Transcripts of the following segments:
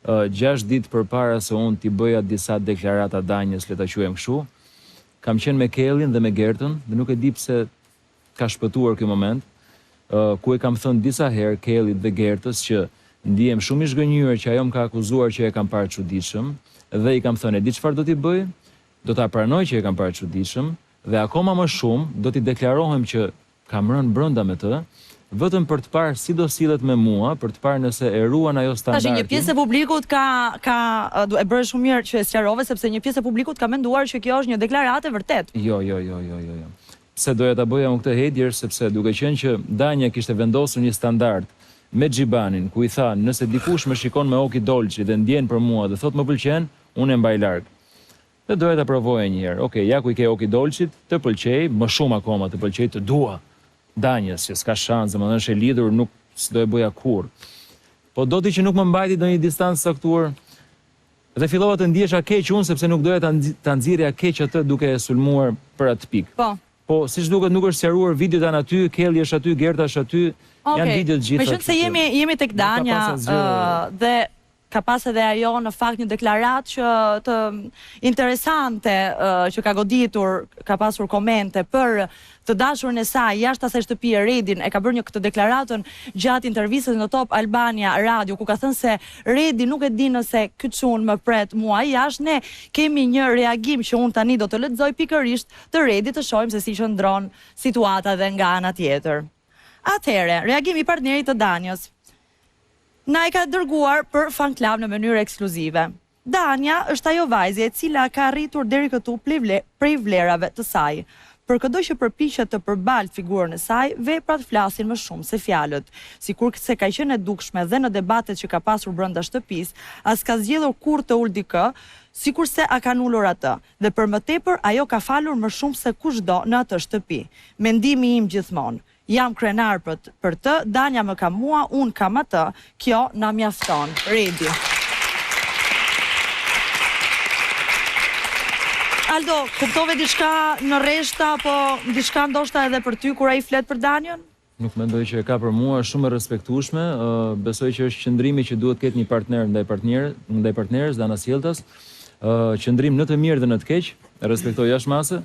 6 ditë përpara se unë t'i bëja disa deklarata danjës, le ta quajmë kështu, kam qenë me Kellin dhe me Gertën, dhe nuk e di pse ka shpëtuar ky moment, ku e kam thënë disa herë Kellit dhe Gertës që ndihem shumë i zhgënjur që ajo më ka akuzuar që e kam parë çuditshëm, dhe i kam thënë e di çfarë do t'i bëj, do ta pranoj që e kam parë çuditshëm, dhe akoma më shumë do t'i deklarohem që kam rënë brenda me të, vetëm për të parë si do sillet me mua, për të parë nëse e ruan ajo standardin. Tash një pjesë e publikut e bërë shumë mirë që e sqarove, sepse një pjesë e publikut ka menduar që kjo është një deklaratë vërtet. Jo. Pse doja ta bëja unë këtë hedhjer, sepse duke qenë që Danja kishte vendosur një standard me Xhibanin, ku i tha, nëse dikush më shikon me oki dolçi dhe ndjen për mua dhe thot më pëlqen, unë e mbaj larg. Dhe doja ta provoja një herë. Okej, ja ku i ke oki dolçit, të pëlqej, më shumë akoma të pëlqej, të dua. Danjës, që s'ka shans, më është e lidhur, nuk s'do e bëja kurrë. Po doti që nuk më mbajti në një distancë saktuar, dhe fillova të ndjesha keq unë, sepse nuk doja ta nxirrja keq atë duke e sulmuar për atë pikë. Po, siç duket nuk është sqaruar videot janë aty, Kelli është aty, Gerta është aty, janë videot gjitha. Meqense jemi tek Danja dhe ka pas edhe ajo në fakt një deklaratë që të interesante që ka goditur, ka pasur komente për të dashurin e saj jashtë asaj shtëpie Redin, e ka bërë këtë deklaratën gjatë intervistës në Top Albania Radio, ku ka thënë se Redi nuk e di nëse ky çun më pret mua jashtë. Ne kemi një reagim që unë tani do të lexoj pikërisht të Redit, të shohim se si qëndron situata dhe nga ana tjetër. Atëherë, reagimi i partnerit të Danjës. Na e ka dërguar për fan club në mënyrë ekskluzive. Danja është ajo vajzë e cila ka arritur deri këtu prej vlerave të saj. Për çdo që përpiqet të përbalt figurën e saj, veprat flasin më shumë se fjalët. Sikur se ka qenë e dukshme dhe në debatet që ka pasur brenda shtëpisë, as ka zgjedhur kurrë të ul dikë, sikur se a kanë ulur atë. Dhe për më tepër, ajo ka falur më shumë se kushdo në atë shtëpi. Mendimi im gjithmonë. Jam krenar për të, Danja më ka mua, unë kam atë, kjo na mjafton. Redi. Aldo, kuptove diçka në rreshta, apo diçka ndoshta edhe për ty kur ai flet për Danjën? Nuk mendoj që e ka për mua, shumë e respektueshme. Besoj që është qëndrimi që duhet ketë një partner ndaj partnerës, Dana Sjelltas. Qëndrim në të mirë dhe në të keq, e respektoj jashtëmase.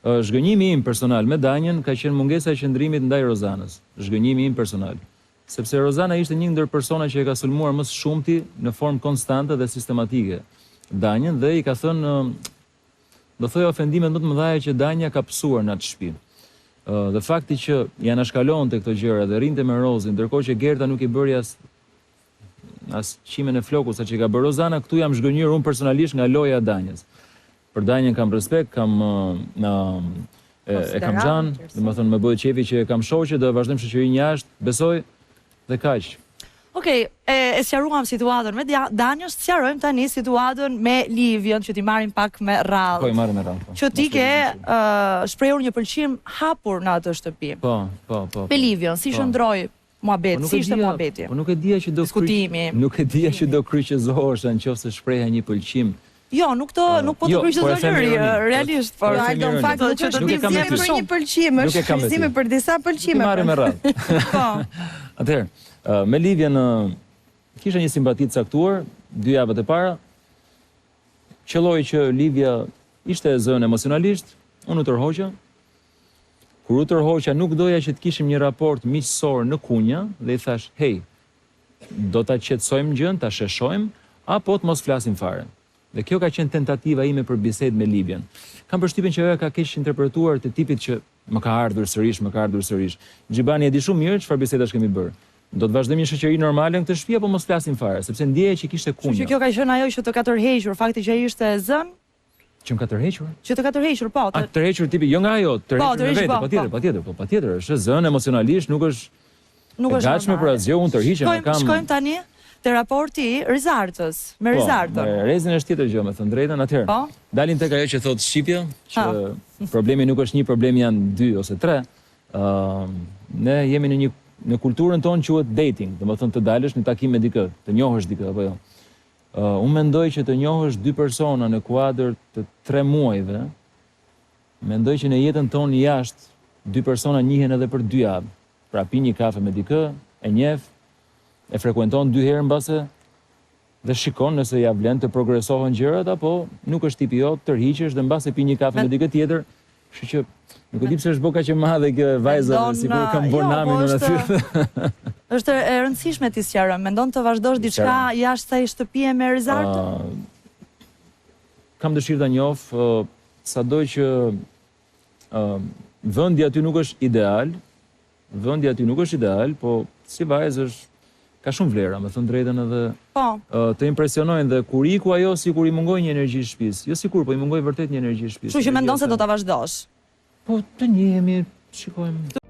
Zhgënjimi im personal me Danjën ka qenë mungesa e qëndrimit ndaj Rozanës. Zhgënjimi im personal. Sepse Rozana ishte një ndër persona që e ka sulmuar më së shumti në formë konstante dhe sistematike Danjën, dhe i ka thënë, do thoj ofendimet më të mëdha që Danja ka pësuar në atë shtëpi. Dhe fakti që janë shkalonte këto gjëra dhe rinte me Rozin, ndërkohë që Gerta nuk i bëri as qimen e flokut sa që ka bërë Rozana, këtu jam zhgënjur unë personalisht nga loja e Danjës. Për Danjën kam respekt, e kam xhan, domethënë më bëhet qefi që e kam shoqe, do e vazhdojmë shoqërinë jashtë, besoj dhe kaq. Okej, e sqaruam situatën me Danjën, sqarojmë tani situatën me Livion, që ti marrim pak me radhë. Po, i marrim me radhë. Që ti ke shprehur një pëlqim hapur në atë shtëpi. Po. Me Livion, si shndroi muhabeti, si ishte muhabeti? Po nuk e dija që do diskutimi. Nuk e dija që do kryqëzohesha nëse shpreha një pëlqim. Jo, nuk po të kryqëzoj realisht, por në fakt nuk është shfrytëzimi për një pëlqim, është shfrytëzimi për disa pëlqime. Marrim me radhë. Po. Atëherë, me Livion kisha një simpati të caktuar 2 javët e para. Qelloi që Livia ishte e zënë emocionalisht, unë u tërhoqa. Kur u tërhoqa, nuk doja që të kishim një raport miqësor në kunja dhe i thash, "Hey, do ta qetësojmë gjën, ta sheshojmë, apo të mos flasim fare." Dhe kjo ka qenë tentativa ime për bisedë me Livion. Kam përshtypjen që ajo ka keq interpretuar të tipit që më ka ardhur sërish. Xhibani e di shumë mirë çfarë bisedash kemi bërë. Do të vazhdojmë një shoqëri normale në këtë shtëpi apo mos flasim fare, sepse ndjeja që kishte kunja. Që kjo ka qenë ajo që të ka tërhequr, fakti që ai ishte e zënë. Që më ka tërhequr? Që të ka tërhequr, po. Tërhequr tipi, jo nga ajo, tërhequr me vete, patjetër, është zënë emocionalisht, nuk është e gatshme për asgjë, unë tërhiqem, kam. Shkojmë tani te raporti i Rizartës, me Rizartën. Po, me Rezin është tjetër gjë, me thënë drejtën, atëherë. Po. Dalin tek ajo që thotë shqipja, që problemi nuk është një, problemi janë 2 ose 3. Ne jemi në kulturën tonë quhet dating, domethënë të dalësh në takim me dikë, të njohësh dikë apo jo. Unë mendoj që të njohësh 2 persona në kuadër të 3 muajve, mendoj që në jetën tonë jashtë 2 persona njihen edhe për 2 javë. Pra pi një kafe me dikë, e njeh, e frekuenton 2 herë mbase, dhe shikon nëse ja vlen të progresohen gjërat, apo nuk është tipi jot, tërhiqesh dhe mbas e pi një kafe me dikë tjetër, kështu që nuk e di pse është boka që madhe kjo vajza, sikur kam bërë namin në aty. Është e rëndësishme ti sqaroj, mendon të vazhdosh diçka jashtë kësaj shtëpie me Rizart? Kam dëshirë ta njoh, sado që vendi aty nuk është ideal, po si vajzë është ka shumë vlera, me thënë drejtën edhe të impresionojnë dhe kur iku ajo sikur i mungoj një energji shtëpisë. Jo sikur, po i mungoj vërtet një energji shtëpisë. Kështu që mendon se do ta vazhdosh? Po të njihemi, shikojmë.